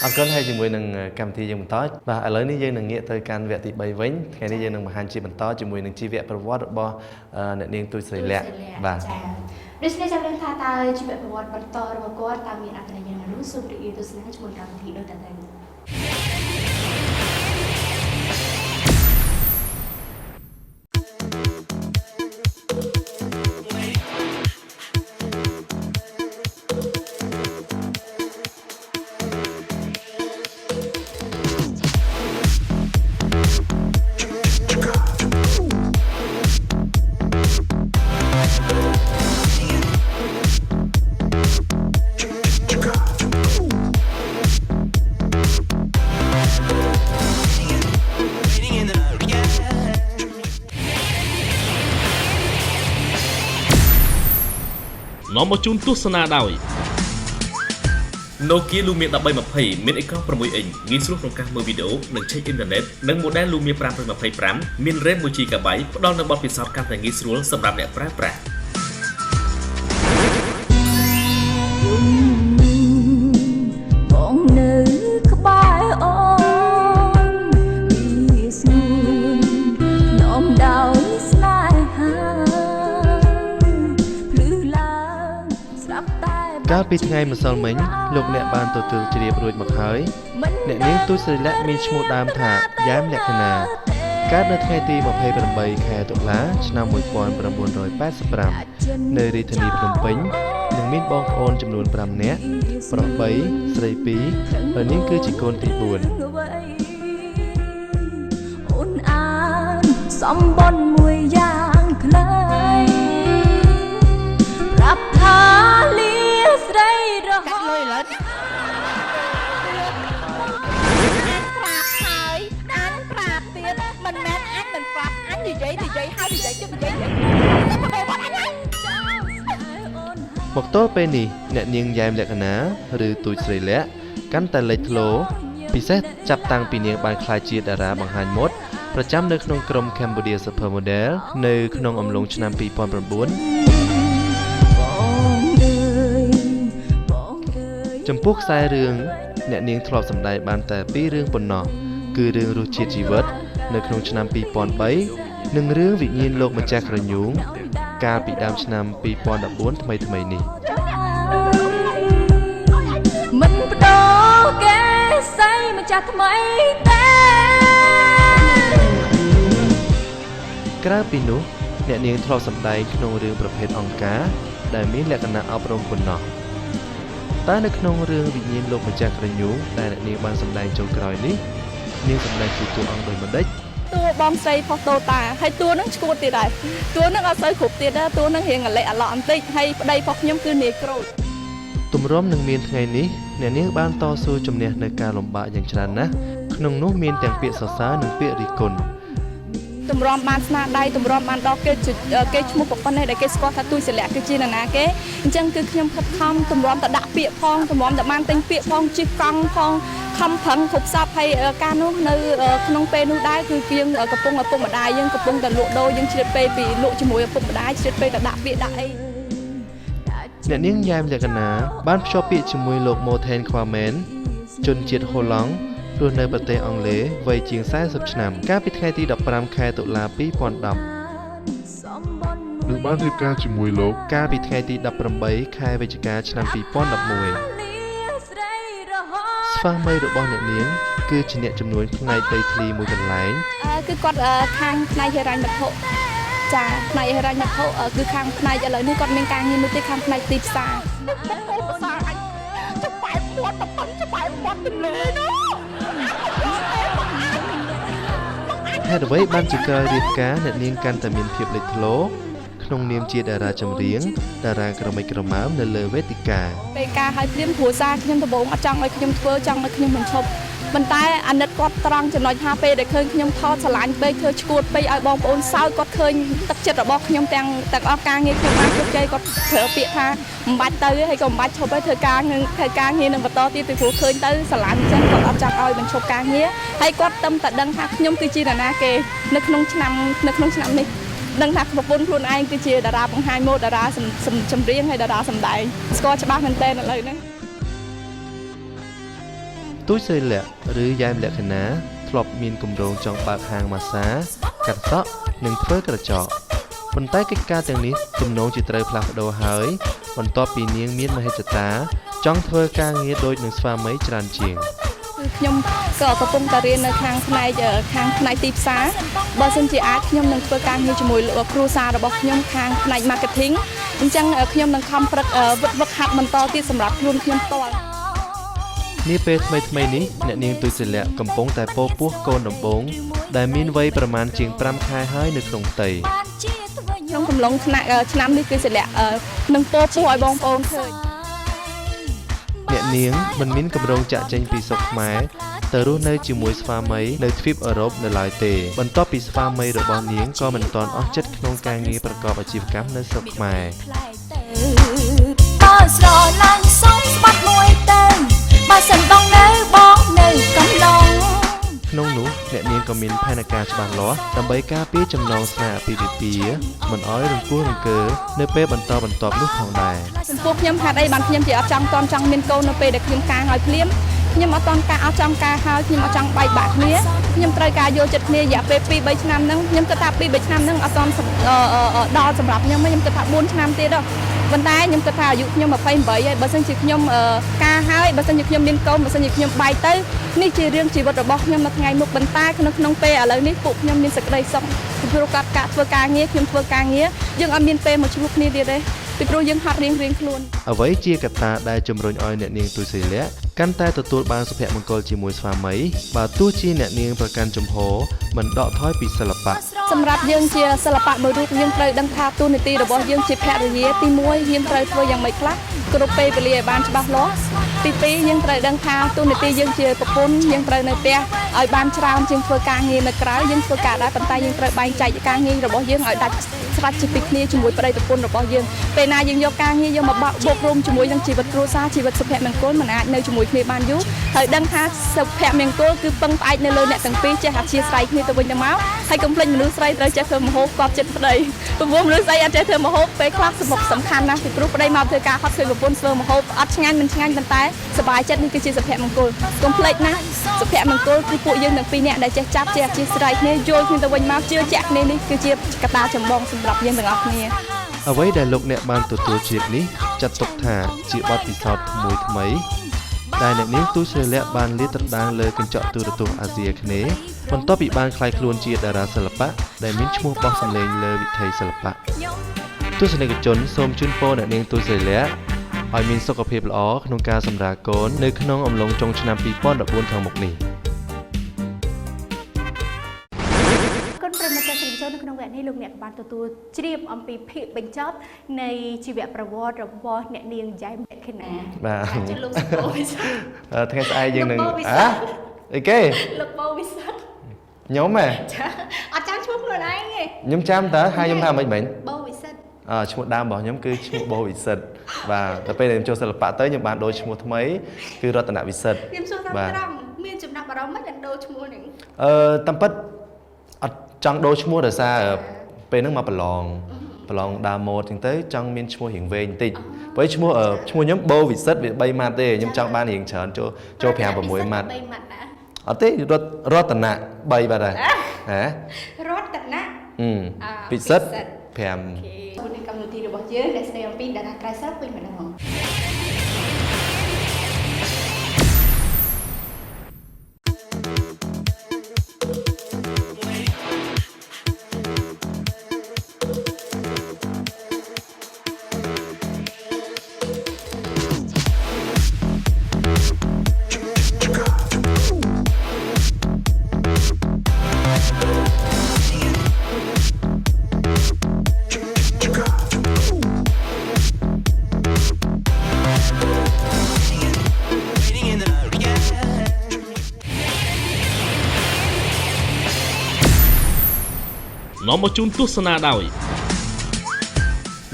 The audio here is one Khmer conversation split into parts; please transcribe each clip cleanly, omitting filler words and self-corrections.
អរគុណហើយជាមួយនឹងកម្មវិធីយើងបន្តបាទឥឡូវនេះយើងនឹងងាកទៅកាន់វគ្គទី3វិញថ្ងៃនេះយើងនឹងបង្ហាញជាបន្តជាមួយនឹងជីវប្រវត្តិរបស់អ្នកនាងទូចស្រីលក្ខបាទចា៎ដូច្នេះចាំដឹងថាតើជីវប្រវត្តិបន្តរបស់គាត់តើមានអត្ថន័យយ៉ាងណានោះសូមរីករាយទស្សនាជាមួយកម្មវិធីដូចតទៅនាំមកជូនទស្សនាដោយ Nokia Lumia 1320 មានអេក្រង់ 6 អ៊ីនងាយស្រួលក្នុងការមើលវីដេអូនិងឆែកអ៊ីនធឺណិតនិង Model Lumia 525 មាន RAM 1GB ផ្ដល់នូវបទពិសោធន៍កាន់តែងាយស្រួលសម្រាប់អ្នកប្រើប្រាស់បងនៅក្បែរអូនពីស្ងួននោមដោយស្នេហាភ្លឺឡើងស្រាប់តែកាលពីថ្ងៃម្សិលមិញលោកអ្នកបានទទួលជ្រាបរួចមកហើយអ្នកនាងទូចស្រីលក្ខមានឈ្មោះដើមថាយ៉ែមលក្ខណាកើតនៅថ្ងៃទី28ខែតុលាឆ្នាំ1985នៅរាជធានីភ្នំពេញនិងមានបងប្អូនចំនួន5នាក់ប្រុស3ស្រី2ហើយនាងគឺជាកូនទី4អូនអានសំបុនមួយយ៉ាងខ្លីប្រាប់ថាលាស្រីរហូតលុយឡើយប្រាប់ហើយអានប្រាប់ទៀតមិនមែនអញមិនប្រាប់អញនិយាយហើយនិយាយជឹកនិយាយទៅបកបាត់អញហើយមកទល់ពេលនេះអ្នកនាងយ៉ែមលក្ខណាឬទូចស្រីលក្ខកាន់តែលេចធ្លោពិសេសចាប់តាំងពីនាងបានក្លាយជាតារាបង្ហាញម៉ូដប្រចាំនៅក្នុងក្រុម Cambodia Supermodel នៅក្នុងអំឡុងឆ្នាំ2009ចំពោះខ្សែរឿងអ្នកនាងធ្លាប់សម្ដែងបានតែ2រឿងប៉ុណ្ណោះគឺរឿងរសជាតិជីវិតនៅក្នុងឆ្នាំ2003និងរឿងវិញ្ញាណលោកម្ចាស់ក្រញូងកាលពីដើមឆ្នាំ2014ថ្មីនេះមិនបដូរគេស័យម្ចាស់ថ្មីទេក្រៅពីនោះអ្នកនាងធ្លាប់សម្ដែងក្នុងរឿងប្រភេទអង្គការដែលមានលក្ខណៈអប់រំប៉ុណ្ណោះតែនៅក្នុងរឿងវិញ្ញាណលោកម្ចាស់ក្រញូងដែលអ្នកនាងបានសម្ដែងចុងក្រោយនេះនាងសម្ដែងជាតួអង្គដោយម្ដេចតួបងស្រីផុសតូតាហើយតួនឹងឈួតទៀតដែរតួនឹងអត់សូវគ្រប់ទៀតដែរតួនឹងរៀងអាឡែអាឡក់បន្តិចហើយប្តីផុសខ្ញុំគឺនាយក្រូចទម្រាំនឹងមានថ្ងៃនេះអ្នកនាងបានតស៊ូជំនះនៅការលំបាកយ៉ាងច្រើនណាស់ក្នុងនោះមានទាំងពាក្យសរសើរនិងពាក្យរិះគន់ទម្រាំបានស្នាដៃទម្រាំបានដល់គេឈ្មោះប្រពន្ធនេះដែលគេស្គាល់ថាទូចស្រីលក្ខគឺជានរណាគេអញ្ចឹងគឺខ្ញុំខិតខំទម្រាំទៅដាក់ពាក្យផងទម្រាំទៅបានទិញពាក្យផងជិះកង់ផងខំប្រឹងគ្រប់សពហើយការនោះនៅក្នុងពេលនោះដែរគឺយើងកំពុងឪពុកម្ដាយយើងកំពុងតែលក់ដូរយើងជ្រៀតពេលពីលក់ជាមួយឪពុកម្ដាយជ្រៀតពេលទៅដាក់ពាក្យដាក់អីអ្នកនាងយ៉ែមលក្ខណាបានភ្ជាប់ពាក្យជាមួយលោក Moten Kwamen ជនជាតិហូឡង់រស់នៅប្រទេសអង់គ្លេសវ័យជាង40ឆ្នាំកាលពីថ្ងៃទី15ខែតុលា2010នឹងបានរៀបការជាមួយលោកកាលពីថ្ងៃទី18ខែវិច្ឆិកាឆ្នាំ2011ស្វាមីរបស់អ្នកនាងគឺជាអ្នកចំនួនផ្នែកដីធ្លីមួយកន្លែងគឺគាត់ខាងផ្នែកហិរញ្ញវត្ថុចាផ្នែកហិរញ្ញវត្ថុគឺខាងផ្នែកឥឡូវនេះគាត់មានការងារមួយទៀតខាងផ្នែកទីផ្សារផ្សារអញចាប់បែបមាត់ប្រពន្ធចាប់បែបមាត់ទន្លេនោះហេតុអ្វីបានជាក្រោយរៀបការអ្នកនាងកាន់តែមានភាពលេចធ្លោក្នុងនាមជាតារាចម្រៀងតារាក្រមិចក្រមើមនៅលើវេទិកាពេលការឲ្យព្រាមគ្រួសារខ្ញុំដំបូងអត់ចង់ឲ្យខ្ញុំធ្វើចង់ឲ្យខ្ញុំមិនឈប់ប៉ុន្តែអាណិតគាត់ត្រង់ចំណុចថាពេលដែលឃើញខ្ញុំថតស្រឡាញ់ពេកធ្វើឈួតពេកឲ្យបងប្អូនសើចគាត់ឃើញទឹកចិត្តរបស់ខ្ញុំទាំងអស់ការងារខ្ញុំបានជោគជ័យគាត់ប្រើពាក្យថាមិនបាច់ទៅហើយក៏មិនបាច់ឈប់ហើយធ្វើការងារនឹងបន្តទៀតពីព្រោះឃើញទៅស្រឡាញ់ចឹងគាត់អត់ចង់ឲ្យបញ្ឈប់ការងារហើយគាត់តែដឹងថាខ្ញុំគឺជានរណាគេនៅក្នុងឆ្នាំនេះដឹងថាប្រពន្ធខ្លួនឯងគឺជាតារាបង្ហាញម៉ូដតារាចម្រៀងហើយតារាសម្ដែងស្គាល់ច្បាស់មែនទែនឥឡូវហ្នឹង ទូចសីលៈឬយ៉ែមលក្ខណាធ្លាប់មានគម្រោងចង់បើកហាងម៉ាសាកាត់សក់និងធ្វើក្រចកប៉ុន្តែកិច្ចការទាំងនេះទំនងជាត្រូវផ្លាស់ប្ដូរហើយបន្ទាប់ពីនាងមានមហិច្ឆតាចង់ធ្វើការងារដូចនឹងស្វាមីច្រើនជាង ខ្ញុំក៏កំពុងតែរៀននៅខាងផ្នែកទីផ្សារបើសិនជាអាចខ្ញុំនឹងធ្វើការងារជាមួយគ្រួសាររបស់ខ្ញុំខាងផ្នែក marketing អញ្ចឹងខ្ញុំនឹងខំប្រឹកវឹកហាត់បន្តទៀតសម្រាប់ខ្លួនខ្ញុំផ្ទាល់ នាពេលថ្មីនេះអ្នកនាងទូចសិលៈកំពុងតែពោពោះកូនដំបូងដែលមានវ័យប្រមាណជាង 5 ខែហើយនៅក្នុងផ្ទៃ ក្នុងកំឡុងឆ្នាំនេះគឺសិលៈនឹងពោពោះឲ្យបងប្អូនឃើញ អ្នកនាងមិនមានគម្រោងចាក់ចេញពីស្រុកខ្មែរទៅរស់នៅជាមួយស្វាមីនៅទ្វីបអឺរ៉ុបនៅឡើយទេបន្ទាប់ពីស្វាមីរបស់នាងក៏មិនទាន់អស់ចិត្តក្នុងការងារប្រកបអាជីវកម្មនៅស្រុកខ្មែរ ក្នុងនោះអ្នកនាងក៏មានផែនការច្បាស់លាស់ដើម្បីការពារចំណងស្នេហ៍អាពាហ៍ពិពាហ៍មិនឲ្យរង្គោះរង្គើនៅពេលបន្តបន្ទាប់នោះផងដែរ ចំពោះខ្ញុំហេតុអីបានខ្ញុំជាអត់ចង់មានកូននៅពេលដែលខ្ញុំការឲ្យភ្លាមខ្ញុំអត់ចង់ការហើយខ្ញុំអត់ចង់បែកបាក់គ្នាខ្ញុំត្រូវការយកចិត្តគ្នារយៈពេល 2-3 ឆ្នាំហ្នឹងខ្ញុំគិតថា 2-3 ឆ្នាំហ្នឹងអត់ដល់សម្រាប់ខ្ញុំខ្ញុំគិតថា 4 ឆ្នាំទៀតដល់ប៉ុន្តែខ្ញុំគិតថាអាយុខ្ញុំ 28 ហើយបើសិនជាខ្ញុំការហើយបើសិនជាខ្ញុំមានកូនបើសិនជាខ្ញុំបែកទៅនេះជារឿងជីវិតរបស់ខ្ញុំនៅថ្ងៃមុខប៉ុន្តែក្នុងពេលឥឡូវនេះពួកខ្ញុំមានសេចក្តីសុខពីព្រោះការធ្វើការងារខ្ញុំធ្វើការងារយើងអត់មានពេលមកជួបគ្នាទៀតទេពីព្រោះយើងហត់រៀងខ្លួន អ្វីជាកត្តាដែលជំរុញឲ្យអ្នកនាងទូចសិលៈកាន់តែទទួលបានសុភមង្គលជាមួយស្វាមីបើទោះជាអ្នកនាងប្រកាន់ជំហរមិនដកថយពីសិល្បៈ សម្រាប់យើងជាសិល្បៈមួយរូបយើងត្រូវដឹងថាតួនាទីរបស់យើងជាភរិយាទី1យើងត្រូវធ្វើយ៉ាងម៉េចខ្លះគ្រប់ពេលវេលាឲ្យបានច្បាស់លាស់ទី2យើងត្រូវដឹងថាតួនាទីយើងជាប្រពន្ធយើងត្រូវនៅផ្ទះឲ្យបានច្រើនជាងធ្វើការងារនៅក្រៅយើងធ្វើការដែរប៉ុន្តែយើងត្រូវបែងចែកការងាររបស់យើងឲ្យដាច់ស្រេចពីគ្នាជាមួយប្តីប្រពន្ធរបស់យើងពេលណាយើងយកការងារយកមកបូករួមជាមួយនឹងជីវិតគ្រួសារជីវិតសុភមង្គលមិនអាចនៅជាមួយគ្នាបានយូរហើយដឹងថាសុភមង្គលគឺពឹងផ្អែកនៅលើអ្នកទាំងពីរចេះអធិស្ឋានគ្នាទៅវិញទៅមកហើយកុំភ្លេចមនុស្សស្រីត្រូវចេះធ្វើម្ហូបគាត់ចិត្តប្តីព្រោះមនុស្សស្រីអត់ចេះធ្វើម្ហូបពេលខ្លះសំខាន់ណាស់ពីព្រោះប្តីមកធ្វើការហត់ឃើញប្រពន្ធធ្វើម្ហូបអត់ឆ្ងាញ់មិនឆ្ងាញ់ប៉ុន្តែសប្បាយចិត្តនេះគឺជាសុភមង្គលកុំភ្លេចណាសុភមង្គលគឺពួកយើងទាំងពីរនាក់ដែលចេះចាប់ចេះអធិស្ឋានគ្នាយល់គ្នាទៅវិញមកជឿជាក់គ្នានេះគឺជាកត្តាចម្បងសម្រាប់យើងទាំងអស់គ្នា អ្វីដែលលោកអ្នកបានទទួលជ្រាបនេះចាត់ទុកថាជាបទពិសោធន៍មួយថ្មីដែលអ្នកនាងទូចសិលៈបានលាតត្រដាងលើកញ្ចក់ទូរទស្សន៍អាស៊ីអាគ្នេយ៍បន្ទាប់ពីបានក្លាយខ្លួនជាតារាសិល្បៈដែលមានឈ្មោះបោះសម្លេងលើវិថីសិល្បៈទស្សនិកជនសូមជូនពរអ្នកនាងទូចសិលៈឲ្យមានសុខភាពល្អក្នុងការសម្រាលកូននៅក្នុងអំឡុងចុងឆ្នាំ 2014 ខាងមុខនេះ នៅក្នុងវគ្គនេះលោកអ្នកបានទទួលជ្រាបអំពីភាពបញ្ចប់នៃជីវប្រវត្តិរបស់អ្នកនាងយ៉ែមលក្ខណាបាទចុះលោកសពោវិសុទ្ធ ថ្ងៃស្អែកយើងនឹងអីគេ លោកបូវិសុទ្ធ ខ្ញុំហ៎ ចាអត់ចាំឈ្មោះខ្លួនឯងទេ ខ្ញុំចាំតើហើយខ្ញុំថាមិនមែន បូវិសុទ្ធ ឈ្មោះដើមរបស់ខ្ញុំគឺឈ្មោះបូវិសិទ្ធបាទតែពេលខ្ញុំចូលសិល្បៈទៅខ្ញុំបានដូរឈ្មោះថ្មីគឺរតនវិសិទ្ធ ខ្ញុំសួរតាមត្រង់មានចំណាប់អារម្មណ៍មិនដូរឈ្មោះនេះ តាមពិតអត់ចង់ដូរឈ្មោះដោយសារពេលហ្នឹងមកប្រឡងដើមម៉ូដចឹងទៅចង់មានឈ្មោះរៀងវែងបន្តិចព្រោះឈ្មោះខ្ញុំបូវិសិទ្ធវា3ម៉ាត់ទេខ្ញុំចង់បានរៀងច្រើនចូល5 6ម៉ាត់អត់ទេរតនៈ3បាទហ៎រតនៈ វិសិទ្ធ 5 អូខេកម្មវិធីរបស់យើងដែលស្ដីអំពីតារាក្រៅស្រុកពេញម្ដង នាំមកជូនទស្សនាដោយ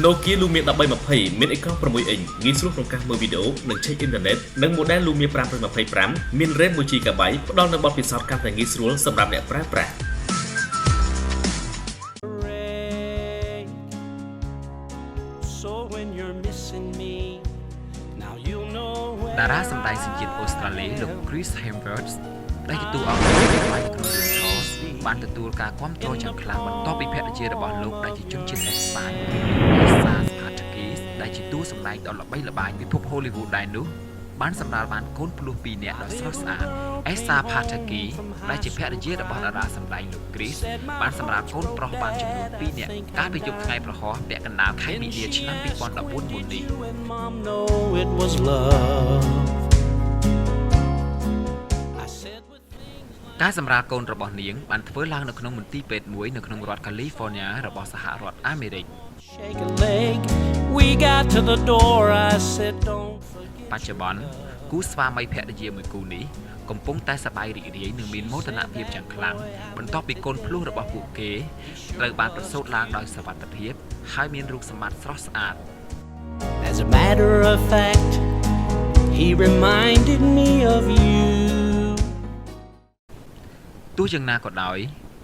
Nokia Lumia 1320 មានអេក្រង់ 6 អ៊ីនងាយស្រួលក្នុងការមើលវីដេអូនិងឆែកអ៊ីនធឺណិតនិង Model Lumia 525 មាន RAM 1GB ផ្ដល់នូវបទពិសោធន៍កាន់តែងាយស្រួលសម្រាប់អ្នកប្រើប្រាស់ តារាសម្ដែងសញ្ជាតិអូស្ត្រា កាឡេលោក Chris Hemsworth ដែលជាតួអង្គរបស់បាយក្នុងរឿង Thor បានទទួលការគាំទ្រយ៉ាងខ្លាំងបន្ទាប់ពីភរិយារបស់លោកដែលជាជនជាតិអេស្ប៉ាញ Elsa Pataky ដែលជាតួសម្ដែងដ៏ល្បីល្បាញពិភព Hollywood ដែរនោះបានសម្រាលបានកូនភ្លោះ2នាក់ដ៏ស្រស់ស្អាត Elsa Pataky ដែលជាភរិយារបស់តារាសម្ដែងលោក Chris បានសម្រាលកូនប្រុសបានចំនួន2នាក់កាលពីយប់ថ្ងៃប្រហោះពាក់កណ្ដាលខែមីនាឆ្នាំ2014មុននេះការសម្រាលកូនរបស់នាងបានធ្វើឡើងនៅក្នុងមន្ទីរពេទ្យមួយនៅក្នុងរដ្ឋ California របស់សហរដ្ឋអាមេរិកបច្ចុប្បន្នគូស្វាមីភរិយាមួយគូនេះកំពុងតែសប្បាយរីករាយនិងមានមោទនភាពយ៉ាងខ្លាំងបន្ទាប់ពីកូនភ្លោះរបស់ពួកគេត្រូវបានប្រសូតឡើងដោយសុវត្ថិភាពហើយមានរូបសម្បត្តិស្រស់ស្អាត As a matter of fact, he reminded me of you. ទោះយ៉ាងណាក៏ដោយ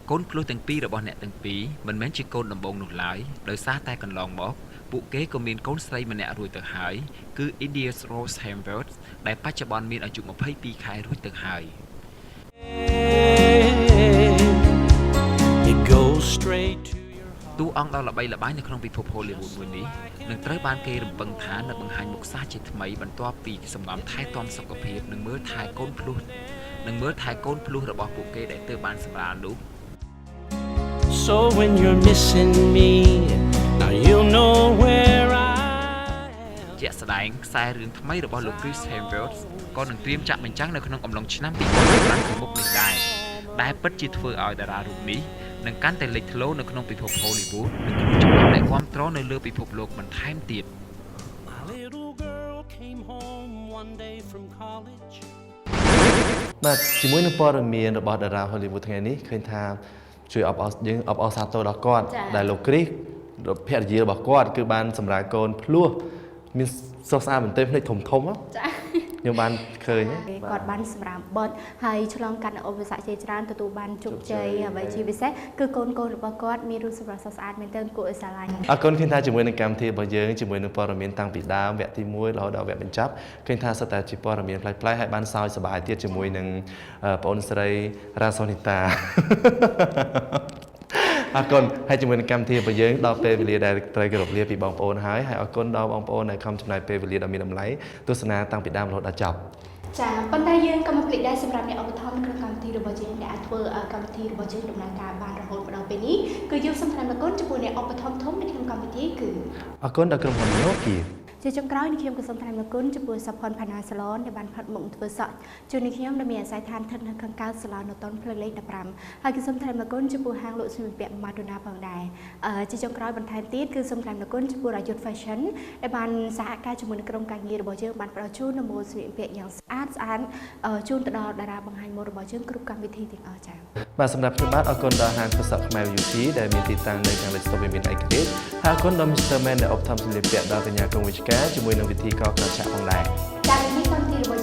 កូនភ្លោះទាំងពីររបស់អ្នកទាំងពីរមិនមែនជាកូនដំបូងនោះឡើយដោយសារតែកន្លងមកពួកគេក៏មានកូនស្រីម្នាក់រួចទៅហើយគឺ India Rose Hemsworth ដែលបច្ចុប្បន្នមានអាយុ22ខែរួចទៅហើយ It goes straight to តួអង្គដ៏ល្បីល្បាញនៅក្នុងពិភព Hollywood មួយនេះនឹងត្រូវបានគេរំពឹងថានឹងបង្ហាញមុខសាជាថ្មីបន្ទាប់ពីសម្រាប់ថែទាំសុខភាពនិងមើលថែកូនភ្លោះរបស់ពួកគេដែលទើបបានសម្រាលនោះ So when you're missing me, now you'll know where I am. ជាក់ស្ដែងខ្សែរឿងថ្មីរបស់លោក Chris Hemsworth ក៏នឹងត្រៀមចាក់បញ្ចាំងនៅក្នុងអំឡុងឆ្នាំ2015ខាងមុខនេះដែលពិតជាធ្វើឲ្យតារារូបនេះនឹងកាន់តែលេចធ្លោនៅក្នុងពិភព Hollywood និងក្នុងចំណោមអ្នកគាំទ្រនៅលើពិភពលោកបន្ថែមទៀត My little girl came home one day from college. បាទជាមួយនឹងព័ត៌មានរបស់តារា Hollywood ថ្ងៃនេះឃើញថាជួយអបអរសាទរដល់គាត់ដែលលោក Chris ភរិយារបស់គាត់គឺបានសម្រាលកូនភ្លោះមានស្រស់ស្អាតមែនទែនភ្នែកធំៗចាខ្ញុំបានឃើញគាត់បានសម្រាប់បត់ហើយឆ្លងកាត់ឧបសគ្គជាច្រើនទទួលបានជោគជ័យអ្វីជាពិសេសគឺកូនរបស់គាត់មានរូបសម្រស់ស្រស់ស្អាតមែនទែនគួរឲ្យស្រឡាញ់អរគុណឃើញថាជាមួយនឹងកម្មវិធីរបស់យើងជាមួយនឹងព័ត៌មានតាំងពីដើមវគ្គទី1រហូតដល់វគ្គបញ្ចប់ឃើញថាសុទ្ធតែជាព័ត៌មានប្លែកៗហើយបានសើចសប្បាយទៀតជាមួយនឹងបងអូនស្រីរ៉ាសូនីតាអរគុណហើយជាមួយនឹងកម្មវិធីរបស់យើងដល់ពេលវេលាដែលត្រូវគោរពលាពីបងប្អូនហើយអរគុណដល់បងប្អូនដែលខំចំណាយពេលវេលាដ៏មានតម្លៃទស្សនាតាំងពីដើមរហូតដល់ចប់ចាប៉ុន្តែយើងក៏មិនភ្លេចដែរសម្រាប់អ្នកឧបត្ថម្ភក្នុងកម្មវិធីរបស់យើងដែលអាចធ្វើកម្មវិធីរបស់យើងដំណើរការបានរហូតដល់ពេលនេះគឺយើងសូមថ្លែងអរគុណចំពោះអ្នកឧបត្ថម្ភធំនៅក្នុងកម្មវិធីគឺអរគុណដល់ក្រុមហ៊ុន Nokia ជាចុងក្រោយនេះខ្ញុំក៏សូមថ្លែងអរគុណចំពោះសាផនផាណាសាឡនដែលបានផាត់មុខធ្វើសក់ជួយនឹងខ្ញុំដែលមានអាស័យដ្ឋានស្ថិតនៅខាងកើតសាឡននៅតនផ្លូវលេខ15ហើយក៏សូមថ្លែងអរគុណចំពោះហាងលក់សម្លៀកបំពាក់ Madonna ផងដែរជាចុងក្រោយបន្ថែមទៀតគឺសូមថ្លែងអរគុណចំពោះ Rayut Fashion ដែលបានសហការជាមួយនឹងក្រុមការងាររបស់យើងបានផ្ដល់ជូននូវម៉ូដសម្លៀកបំពាក់យ៉ាងស្អាតជូនទៅដល់តារាបង្ហាញម៉ូដរបស់យើងគ្រប់កម្មវិធីទាំងអស់ចា៎បាទសម្រាប់ខ្ញុំបាទអរគុណដល់ហាងផ្សព្វខ្មែរ Beauty ដែលមានទីតាំងនៅខាងលិចស្តុបមានឯកទេសហើយអរគុណដល់ Mr. Man ដែលឧបត្ថម្ភសម្លៀកបំពាក់ដល់កញ្ញាកងវិជ្ជការជាមួយនឹងវិធីកក្រចាក់ផងដែរចា៎នេះកម្មវិធីរបស់